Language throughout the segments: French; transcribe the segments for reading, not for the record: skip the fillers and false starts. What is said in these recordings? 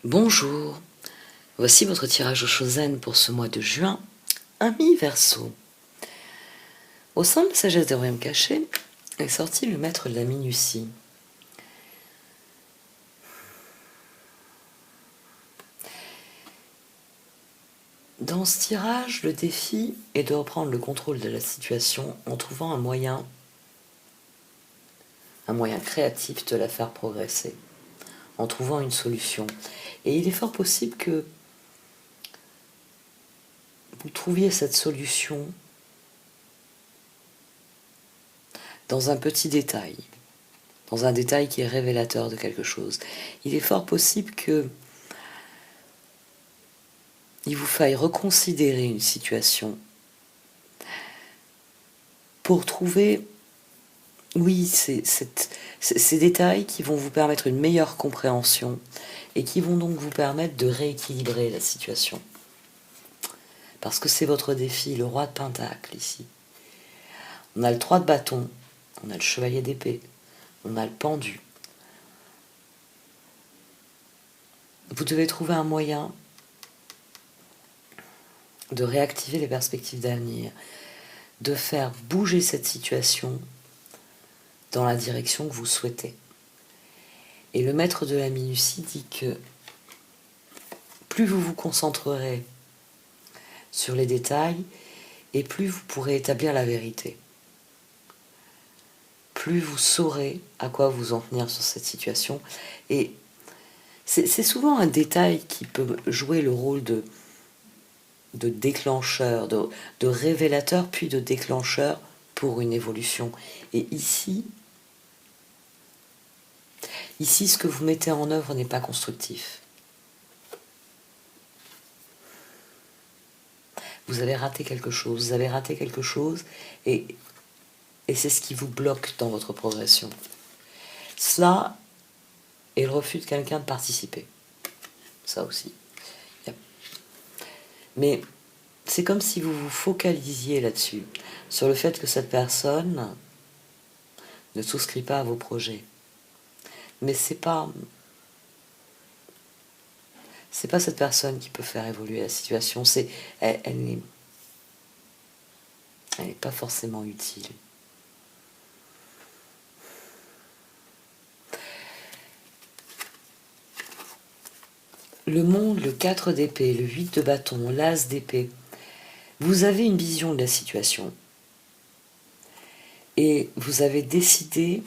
Bonjour, voici votre tirage au Chosen pour ce mois de juin, ami Verseau. Au sein de la sagesse des royaumes cachés est sorti le maître de la minutie. Dans ce tirage, le défi est de reprendre le contrôle de la situation en trouvant un moyen créatif de la faire progresser, en trouvant une solution. Et il est fort possible que vous trouviez cette solution dans un petit détail, dans un détail qui est révélateur de quelque chose. Il est fort possible que il vous faille reconsidérer une situation pour trouver, oui, ces détails qui vont vous permettre une meilleure compréhension et qui vont donc vous permettre de rééquilibrer la situation. Parce que c'est votre défi, le roi de Pentacle ici. On a le 3 de bâton, on a le chevalier d'épée, on a le pendu. Vous devez trouver un moyen de réactiver les perspectives d'avenir, de faire bouger cette situation dans la direction que vous souhaitez. Et le maître de la minutie dit que plus vous vous concentrerez sur les détails, et plus vous pourrez établir la vérité. Plus vous saurez à quoi vous en tenir sur cette situation. Et c'est souvent un détail qui peut jouer le rôle de déclencheur, de révélateur, puis de déclencheur pour une évolution. Et ici, ce que vous mettez en œuvre n'est pas constructif. Vous avez raté quelque chose, et c'est ce qui vous bloque dans votre progression. Cela est le refus de quelqu'un de participer. Ça aussi. Mais c'est comme si vous vous focalisiez là-dessus, sur le fait que cette personne ne souscrit pas à vos projets. Mais c'est pas cette personne qui peut faire évoluer la situation. Elle n'est pas forcément utile. Le monde, le 4 d'épée, le 8 de bâton, l'as d'épée, vous avez une vision de la situation. Et vous avez décidé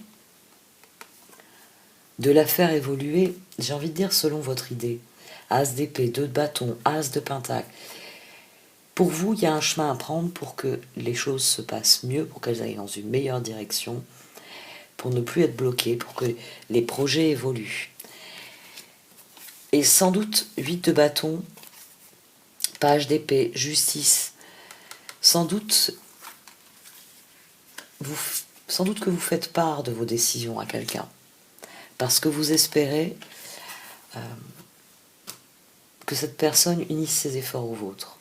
de la faire évoluer, j'ai envie de dire, selon votre idée. As d'épée, 2 de bâton, as de pentacle. Pour vous, il y a un chemin à prendre pour que les choses se passent mieux, pour qu'elles aillent dans une meilleure direction, pour ne plus être bloquées, pour que les projets évoluent. Et sans doute, 8 de bâton, page d'épée, justice, sans doute que vous faites part de vos décisions à quelqu'un, parce que vous espérez que cette personne unisse ses efforts aux vôtres.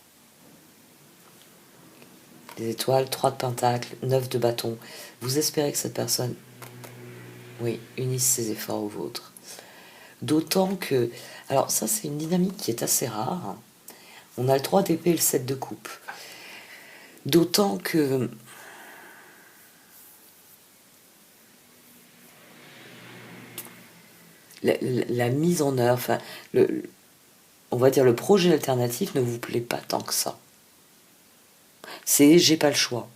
Les étoiles, 3 de pentacle, 9 de bâton. Vous espérez que cette personne, oui, unisse ses efforts aux vôtres. D'autant que, alors ça c'est une dynamique qui est assez rare. On a le 3 d'épée et le 7 de coupe. D'autant que la mise en œuvre, enfin, on va dire le projet alternatif ne vous plaît pas tant que ça. C'est j'ai pas le choix.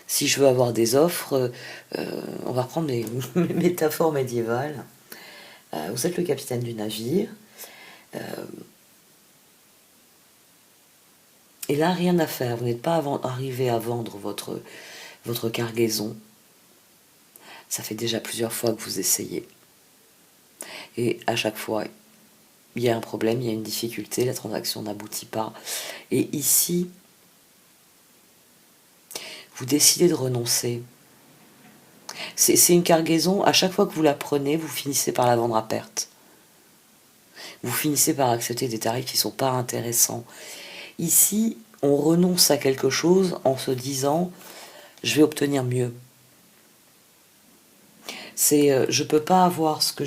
Si je veux avoir des offres, on va reprendre les métaphores médiévales. Vous êtes le capitaine du navire. Et là, rien à faire. Vous n'êtes pas arrivé à vendre votre cargaison. Ça fait déjà plusieurs fois que vous essayez. Et à chaque fois, il y a un problème, il y a une difficulté, la transaction n'aboutit pas. Et ici, vous décidez de renoncer. C'est une cargaison, à chaque fois que vous la prenez, vous finissez par la vendre à perte. Vous finissez par accepter des tarifs qui ne sont pas intéressants. Ici, on renonce à quelque chose en se disant « je vais obtenir mieux ». Je ne peux pas avoir ce que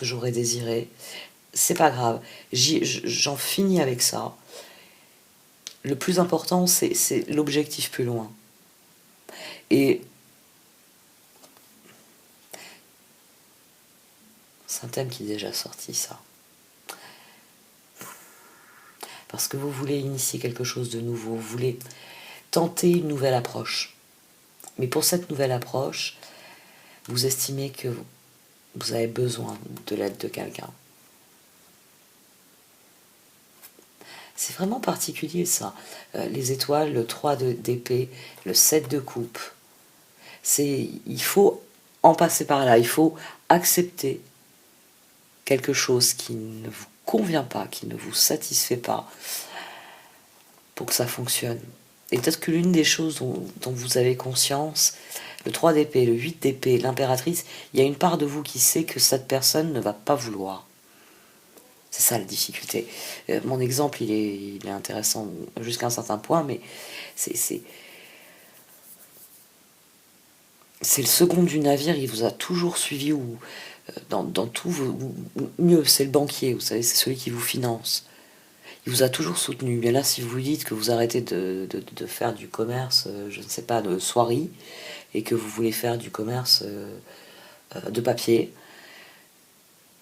j'aurais désiré. c'est pas grave, j'en finis avec ça. Le plus important, c'est l'objectif plus loin. Et c'est un thème qui est déjà sorti, ça. Parce que vous voulez initier quelque chose de nouveau, vous voulez tenter une nouvelle approche. Mais pour cette nouvelle approche, vous estimez que vous avez besoin de l'aide de quelqu'un. C'est vraiment particulier, ça. Les étoiles, le 3 d'épée, le 7 de coupe. Il faut en passer par là, il faut accepter quelque chose qui ne vous convient pas, qui ne vous satisfait pas, pour que ça fonctionne. Et peut-être que l'une des choses dont vous avez conscience, le 3 d'épée, le 8 d'épée, l'impératrice, il y a une part de vous qui sait que cette personne ne va pas vouloir. C'est ça la difficulté. Mon exemple, il est intéressant jusqu'à un certain point, mais c'est le second du navire, il vous a toujours suivi, ou dans tout, mieux, c'est le banquier, vous savez, c'est celui qui vous finance. Il vous a toujours soutenu. Bien là, si vous lui dites que vous arrêtez de faire du commerce, je ne sais pas, de soierie, et que vous voulez faire du commerce de papier,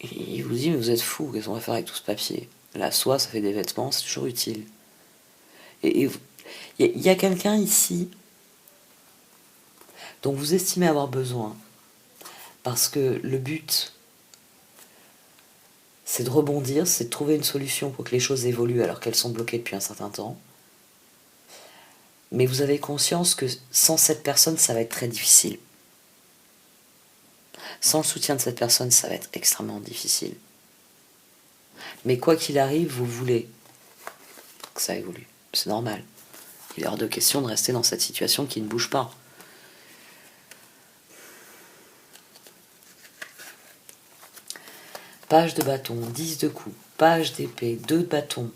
il vous dit, mais vous êtes fou, qu'est-ce qu'on va faire avec tout ce papier? La soie, ça fait des vêtements, c'est toujours utile. Et il y a quelqu'un ici dont vous estimez avoir besoin, parce que le but, c'est de rebondir, c'est de trouver une solution pour que les choses évoluent alors qu'elles sont bloquées depuis un certain temps. Mais vous avez conscience que sans cette personne, ça va être très difficile. Sans le soutien de cette personne, ça va être extrêmement difficile. Mais quoi qu'il arrive, vous voulez que ça évolue. C'est normal. Il est hors de question de rester dans cette situation qui ne bouge pas. Page de bâton, 10 de coupe, page d'épée, 2 de bâton.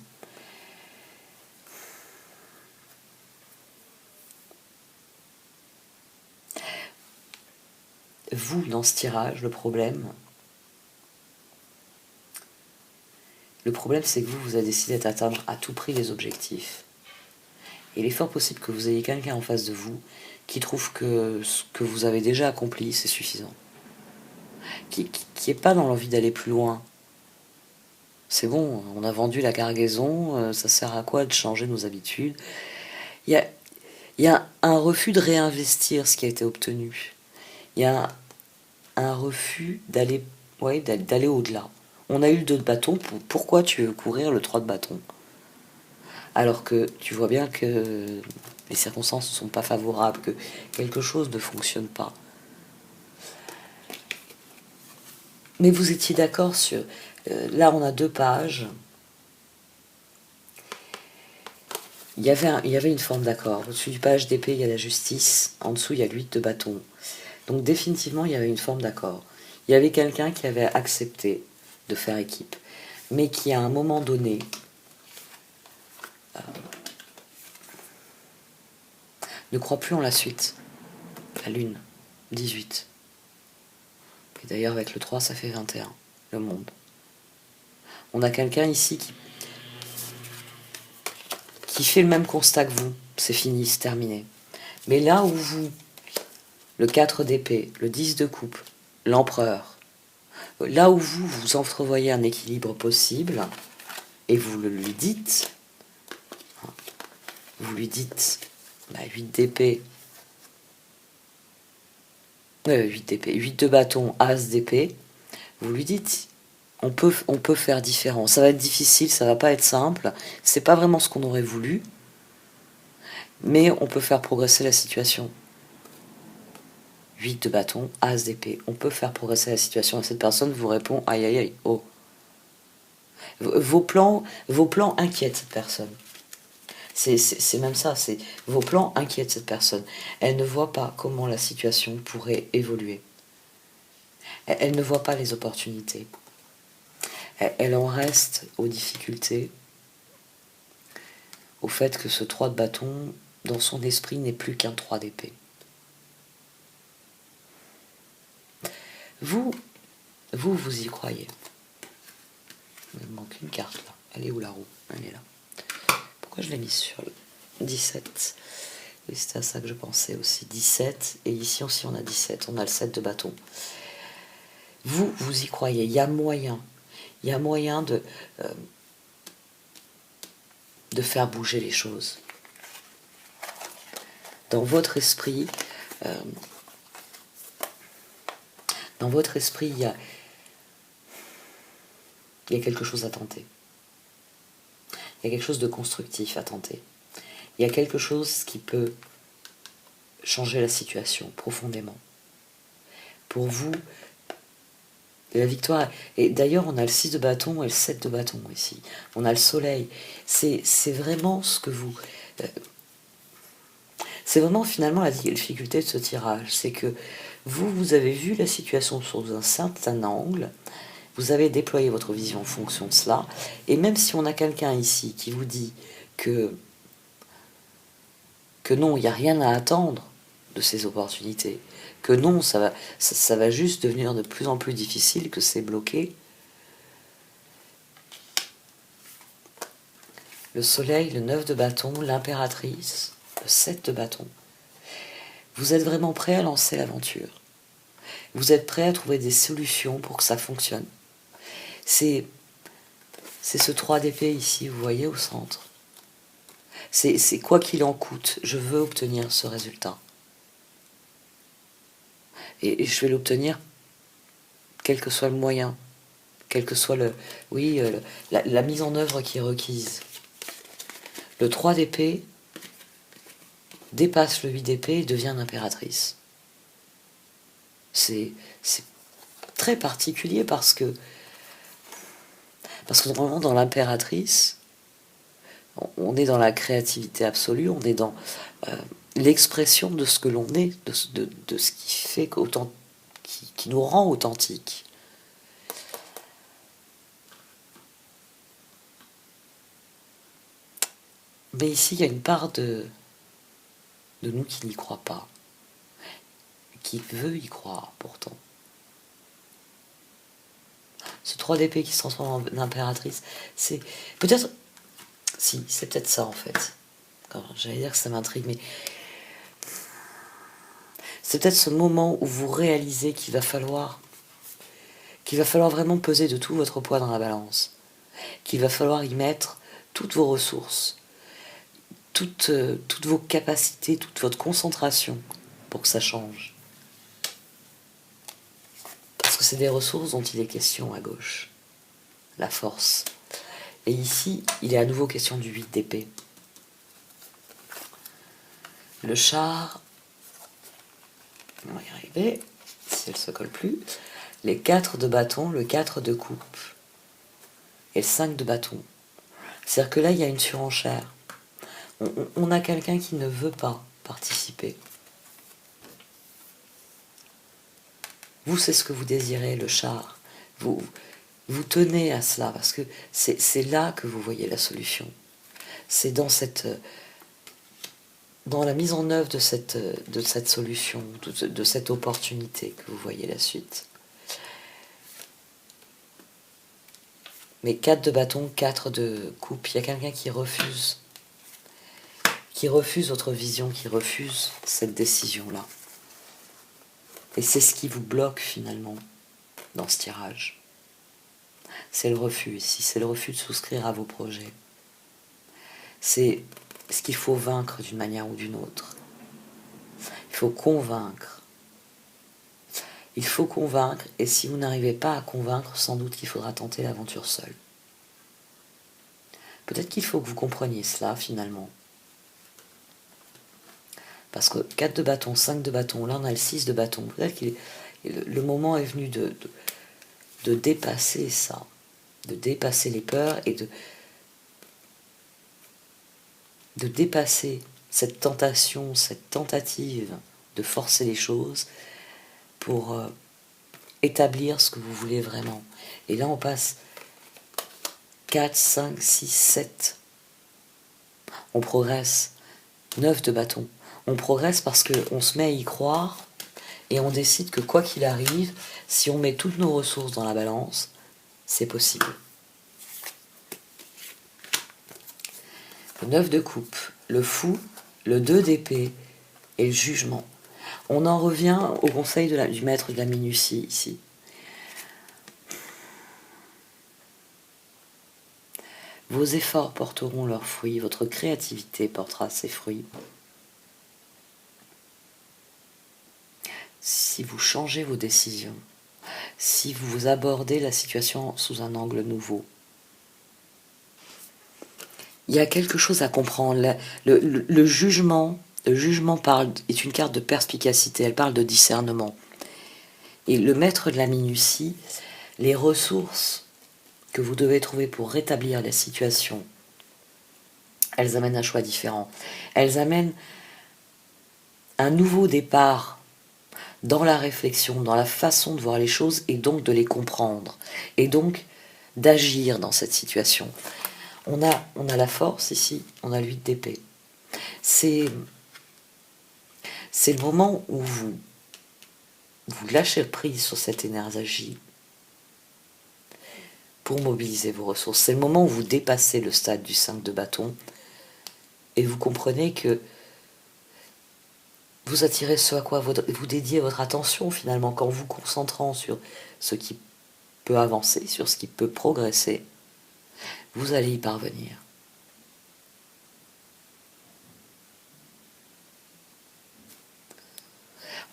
Vous, dans ce tirage, le problème, c'est que vous avez décidé d'atteindre à tout prix les objectifs. Et il est fort possible que vous ayez quelqu'un en face de vous qui trouve que ce que vous avez déjà accompli, c'est suffisant. Qui n'est pas dans l'envie d'aller plus loin. C'est bon, on a vendu la cargaison, ça sert à quoi de changer nos habitudes? Il y a un refus de réinvestir ce qui a été obtenu. Il y a un refus d'aller au-delà. On a eu le 2 de bâton, pourquoi tu veux courir le 3 de bâton? Alors que tu vois bien que les circonstances ne sont pas favorables, que quelque chose ne fonctionne pas. Mais vous étiez d'accord sur... là, on a 2 pages. Il y avait une forme d'accord. Au-dessus du page d'épée, il y a la justice. En dessous, il y a l'8 de bâton. Donc définitivement, il y avait une forme d'accord. Il y avait quelqu'un qui avait accepté de faire équipe, mais qui, à un moment donné, ne croit plus en la suite. La lune, 18. Et d'ailleurs, avec le 3, ça fait 21, le monde. On a quelqu'un ici qui fait le même constat que vous. C'est fini, c'est terminé. Mais là où vous, le 4 d'épée, le 10 de coupe, l'empereur, là où vous entrevoyez un équilibre possible, et vous le lui dites, 8 d'épée, 8 de bâton, as d'épée, vous lui dites, on peut faire différent. Ça va être difficile, ça va pas être simple, c'est pas vraiment ce qu'on aurait voulu, mais on peut faire progresser la situation. 8 de bâton, as d'épée, on peut faire progresser la situation. Et cette personne vous répond, aïe aïe aïe, oh. Vos plans inquiètent cette personne. C'est même ça, vos plans inquiètent cette personne. Elle ne voit pas comment la situation pourrait évoluer. Elle ne voit pas les opportunités. Elle en reste aux difficultés, au fait que ce 3 de bâton, dans son esprit, n'est plus qu'un 3 d'épée. Vous y croyez. Il me manque une carte là. Elle est où la roue? Elle est là. Pourquoi je l'ai mise sur le 17? Oui, c'était à ça que je pensais aussi. 17. Et ici aussi on a 17. On a le 7 de bâton. Vous y croyez. Il y a moyen. Il y a moyen de faire bouger les choses. Dans votre esprit, il y a quelque chose à tenter. Il y a quelque chose de constructif à tenter. Il y a quelque chose qui peut changer la situation profondément. Pour vous, la victoire... Et d'ailleurs, on a le 6 de bâton et le 7 de bâton ici. On a le soleil. C'est vraiment ce que vous... c'est vraiment finalement la difficulté de ce tirage. C'est que vous avez vu la situation sous un certain angle. Vous avez déployé votre vision en fonction de cela. Et même si on a quelqu'un ici qui vous dit que non, il n'y a rien à attendre de ces opportunités, que non, ça va juste devenir de plus en plus difficile, que c'est bloqué. Le soleil, le 9 de bâton, l'impératrice, le 7 de bâton. Vous êtes vraiment prêt à lancer l'aventure. Vous êtes prêt à trouver des solutions pour que ça fonctionne. C'est ce 3 d'épée ici, vous voyez, au centre. C'est quoi qu'il en coûte, je veux obtenir ce résultat. Et je vais l'obtenir quel que soit le moyen, quel que soit la mise en œuvre qui est requise. Le 3 d'épée dépasse le 8 d'épée et devient l'impératrice. C'est très particulier parce que normalement dans l'impératrice, on est dans la créativité absolue, on est dans l'expression de ce que l'on est, de ce qui fait qui nous rend authentiques. Mais ici, il y a une part de nous qui n'y croit pas, qui veut y croire pourtant. Ce 3 d'épée qui se transforme en impératrice, c'est peut-être... Si, c'est peut-être ça en fait. J'allais dire que ça m'intrigue, mais... c'est peut-être ce moment où vous réalisez qu'il va falloir vraiment peser de tout votre poids dans la balance. Qu'il va falloir y mettre toutes vos ressources, toutes vos capacités, toute votre concentration pour que ça change. Parce que c'est des ressources dont il est question à gauche. La force. Et ici, il est à nouveau question du 8 d'épée. Le char, on va y arriver, si elle ne se colle plus. Les 4 de bâton, le 4 de coupe et le 5 de bâton. C'est-à-dire que là, il y a une surenchère. On a quelqu'un qui ne veut pas participer. Vous, c'est ce que vous désirez, le char. Vous tenez à cela, parce que c'est là que vous voyez la solution. C'est dans la mise en œuvre de cette solution, de cette opportunité que vous voyez la suite. Mais 4 de bâton, 4 de coupe, il y a quelqu'un qui refuse votre vision, qui refuse cette décision-là. Et c'est ce qui vous bloque finalement dans ce tirage. C'est le refus ici, c'est le refus de souscrire à vos projets. C'est ce qu'il faut vaincre d'une manière ou d'une autre. Il faut convaincre. Il faut convaincre, et si vous n'arrivez pas à convaincre, sans doute qu'il faudra tenter l'aventure seul. Peut-être qu'il faut que vous compreniez cela finalement. Parce que 4 de bâton, 5 de bâton, là on a le 6 de bâton. Peut-être que le moment est venu de dépasser ça, de dépasser les peurs et de dépasser cette tentation, cette tentative de forcer les choses pour établir ce que vous voulez vraiment. Et là on passe 4, 5, 6, 7. On progresse. 9 de bâton. On progresse parce qu'on se met à y croire et on décide que quoi qu'il arrive, si on met toutes nos ressources dans la balance, c'est possible. le 9 de coupe, le fou, le 2 d'épée et le jugement. On en revient au conseil du maître de la minutie ici. Vos efforts porteront leurs fruits, votre créativité portera ses fruits. Si vous changez vos décisions, si vous abordez la situation sous un angle nouveau, il y a quelque chose à comprendre. Le jugement est une carte de perspicacité, elle parle de discernement. Et le maître de la minutie, les ressources que vous devez trouver pour rétablir la situation, elles amènent un choix différent. Elles amènent un nouveau départ dans la réflexion, dans la façon de voir les choses et donc de les comprendre. Et donc d'agir dans cette situation. On a la force ici, on a l'8 d'épée. C'est le moment où vous lâchez prise sur cette énergie pour mobiliser vos ressources. C'est le moment où vous dépassez le stade du 5 de bâton et vous comprenez que vous attirez ce à quoi vous dédiez votre attention finalement, qu'en vous concentrant sur ce qui peut avancer, sur ce qui peut progresser, vous allez y parvenir.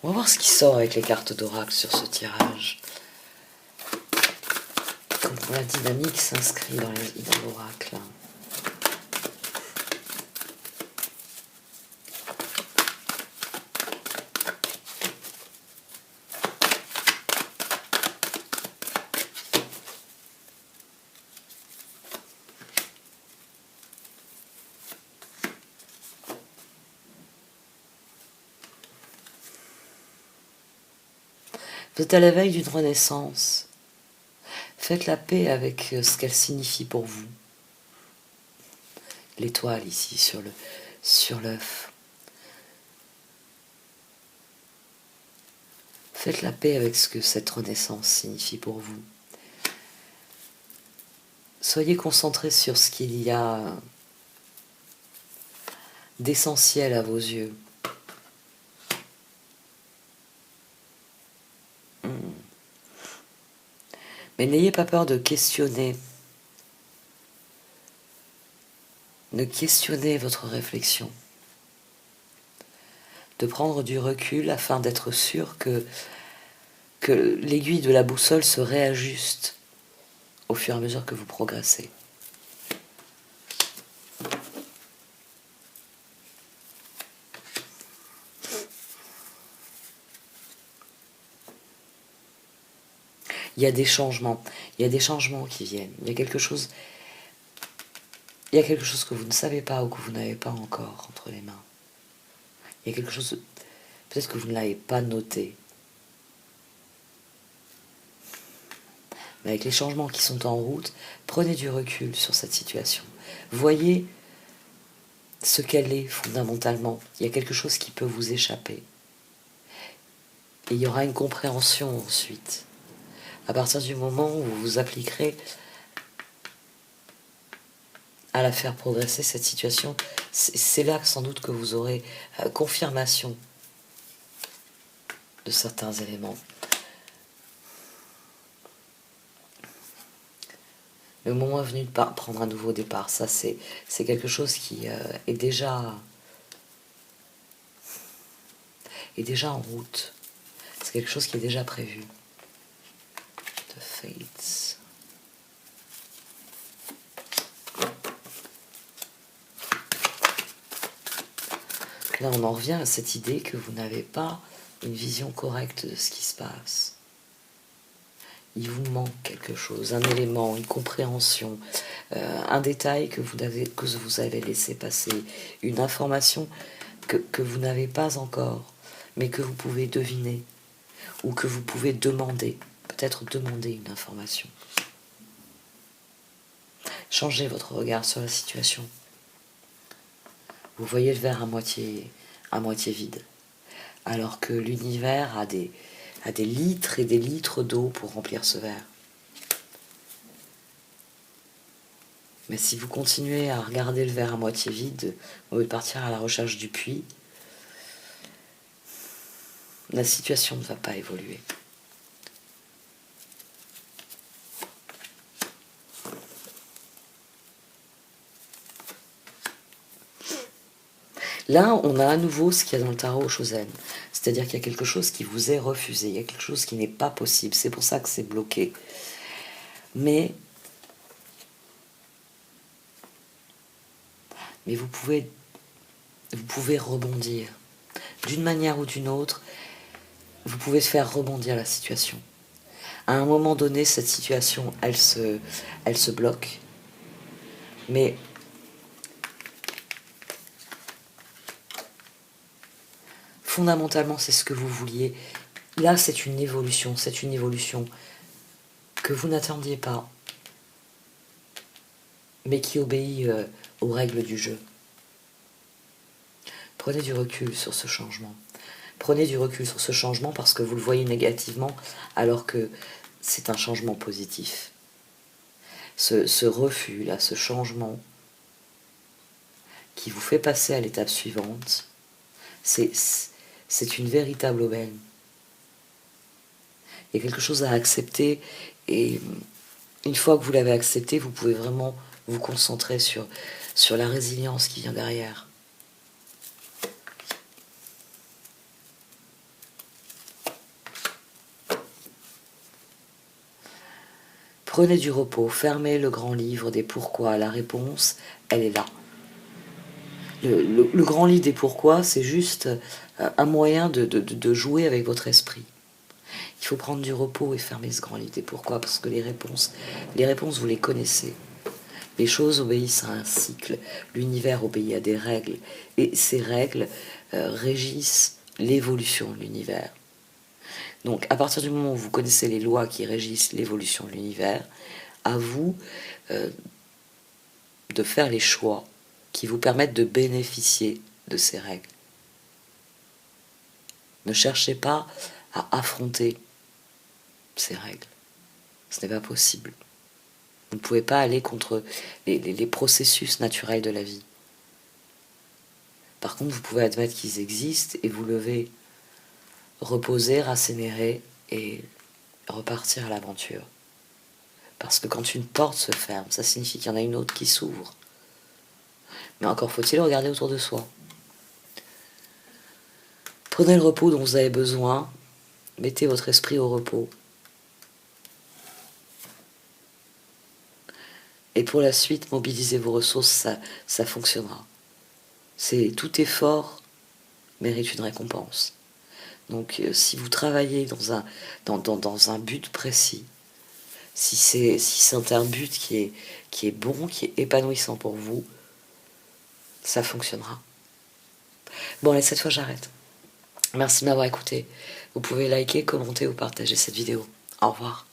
On va voir ce qui sort avec les cartes d'oracle sur ce tirage. Comment la dynamique s'inscrit dans l'oracle. Vous êtes à la veille d'une renaissance. Faites la paix avec ce qu'elle signifie pour vous. L'étoile ici sur l'œuf. Faites la paix avec ce que cette renaissance signifie pour vous. Soyez concentrés sur ce qu'il y a d'essentiel à vos yeux. Mais n'ayez pas peur de questionner. De questionner votre réflexion. De prendre du recul afin d'être sûr que l'aiguille de la boussole se réajuste au fur et à mesure que vous progressez. Il y a des changements qui viennent. Il y a quelque chose que vous ne savez pas ou que vous n'avez pas encore entre les mains. Il y a quelque chose, peut-être que vous ne l'avez pas noté. Mais avec les changements qui sont en route, prenez du recul sur cette situation. Voyez ce qu'elle est fondamentalement. Il y a quelque chose qui peut vous échapper. Et il y aura une compréhension ensuite. À partir du moment où vous vous appliquerez à la faire progresser, cette situation, c'est là sans doute que vous aurez confirmation de certains éléments. Le moment est venu de prendre un nouveau départ. Ça, c'est quelque chose qui est déjà en route. C'est quelque chose qui est déjà prévu. The Fates. Là, on en revient à cette idée que vous n'avez pas une vision correcte de ce qui se passe. Il vous manque quelque chose, un élément, une compréhension, un détail que vous avez laissé passer, une information que vous n'avez pas encore, mais que vous pouvez deviner, ou que vous pouvez demander, peut-être demander une information. Changez votre regard sur la situation. Vous voyez le verre à moitié vide, alors que l'univers a des litres et des litres d'eau pour remplir ce verre. Mais si vous continuez à regarder le verre à moitié vide, au lieu de partir à la recherche du puits, la situation ne va pas évoluer. Là, on a à nouveau ce qu'il y a dans le tarot Shozen. C'est-à-dire qu'il y a quelque chose qui vous est refusé, il y a quelque chose qui n'est pas possible. C'est pour ça que c'est bloqué. Mais vous pouvez rebondir. D'une manière ou d'une autre, vous pouvez faire rebondir la situation. À un moment donné, cette situation, elle se bloque. Mais fondamentalement, c'est ce que vous vouliez. Là, c'est une évolution que vous n'attendiez pas, mais qui obéit aux règles du jeu. Prenez du recul sur ce changement. Prenez du recul sur ce changement parce que vous le voyez négativement alors que c'est un changement positif. Ce refus-là, ce changement qui vous fait passer à l'étape suivante, c'est une véritable aubaine. Il y a quelque chose à accepter et une fois que vous l'avez accepté, vous pouvez vraiment vous concentrer sur la résilience qui vient derrière. Prenez du repos, fermez le grand livre des pourquoi. La réponse, elle est là. Le grand livre des pourquoi, c'est juste un moyen de jouer avec votre esprit. Il faut prendre du repos et fermer ce grand livre des pourquoi, parce que les réponses, vous les connaissez. Les choses obéissent à un cycle, l'univers obéit à des règles, et ces règles régissent l'évolution de l'univers. Donc, à partir du moment où vous connaissez les lois qui régissent l'évolution de l'univers, à vous de faire les choix qui vous permettent de bénéficier de ces règles. Ne cherchez pas à affronter ces règles. Ce n'est pas possible. Vous ne pouvez pas aller contre les processus naturels de la vie. Par contre, vous pouvez admettre qu'ils existent et vous lever, reposer, rassénérer et repartir à l'aventure. Parce que quand une porte se ferme, ça signifie qu'il y en a une autre qui s'ouvre. Mais encore faut-il regarder autour de soi. Prenez le repos dont vous avez besoin, mettez votre esprit au repos. Et pour la suite, mobilisez vos ressources, ça fonctionnera. Tout effort mérite une récompense. Donc si vous travaillez dans un but précis, si c'est un but qui est bon, qui est épanouissant pour vous, ça fonctionnera. Bon, allez, cette fois j'arrête. Merci de m'avoir écouté. Vous pouvez liker, commenter ou partager cette vidéo. Au revoir.